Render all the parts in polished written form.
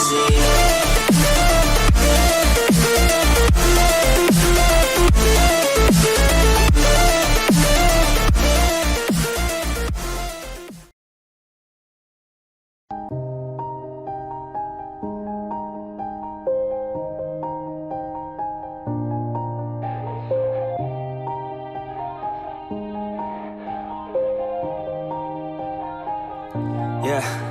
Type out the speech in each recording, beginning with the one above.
see. Yeah.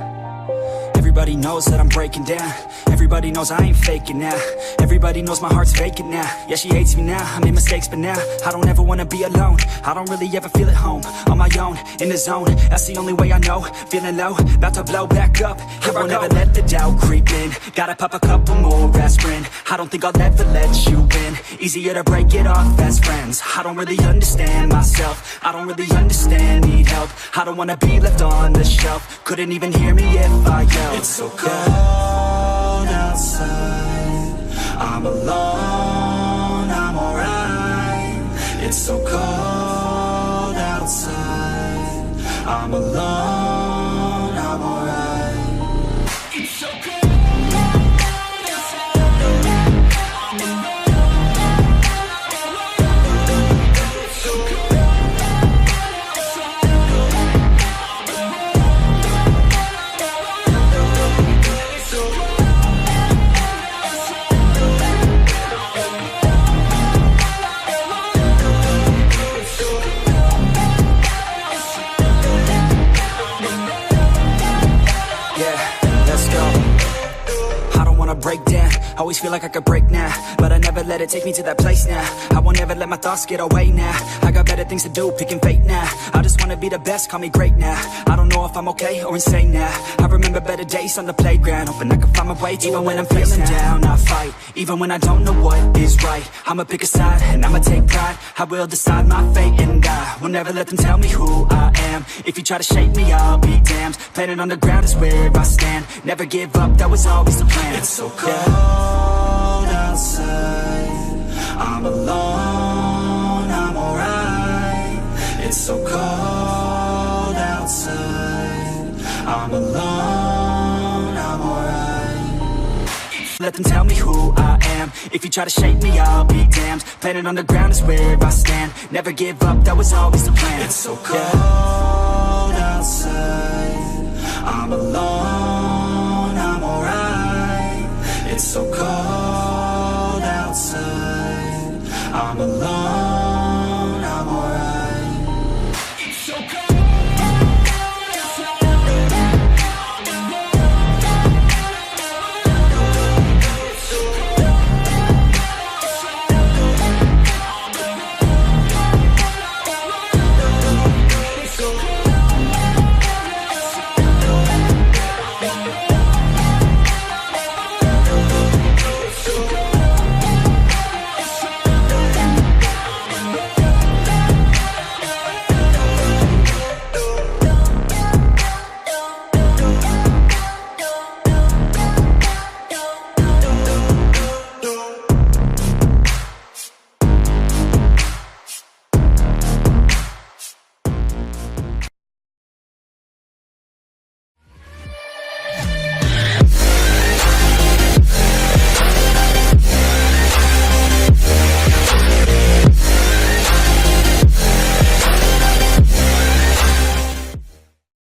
Everybody knows that I'm breaking down. Everybody knows I ain't faking now. Everybody knows my heart's vacant now. Yeah, she hates me now, I made mistakes but now I don't ever wanna be alone. I don't really ever feel at home. On my own, in the zone, that's the only way I know. Feeling low, about to blow back up. I won't ever let the doubt creep in. Gotta pop a couple more aspirin. I don't think I'll ever let you in. Easier to break it off as friends. I don't really understand myself. I don't really understand, need help. I don't wanna be left on the shelf. Couldn't even hear me if I yelled. It's so cold outside, I'm alone, I'm alright. It's so cold outside, I'm alone, I'm alright. It's so cold. Break down, always feel like I could break now, but I never let it take me to that place now. I won't ever let my thoughts get away now. I got better things to do, picking fate now. I just wanna be the best, call me great now. I don't know if I'm okay or insane now. I remember better days on the playground, hoping I can find my way. Even when I'm feeling down, I fight. Even when I don't know what is right, I'ma pick a side and I'ma take pride. I will decide my fate and I will never let them tell me who I am. If you try to shape me, I'll be damned. Planet on the ground is where I stand. Never give up, that was always the plan. It's so cold outside, I'm alone, I'm alright. It's so cold outside, I'm alone, I'm alright. Let them tell me who I am. If you try to shape me, I'll be damned. Planet on the ground is where I stand. Never give up, that was always the plan. It's so cold outside,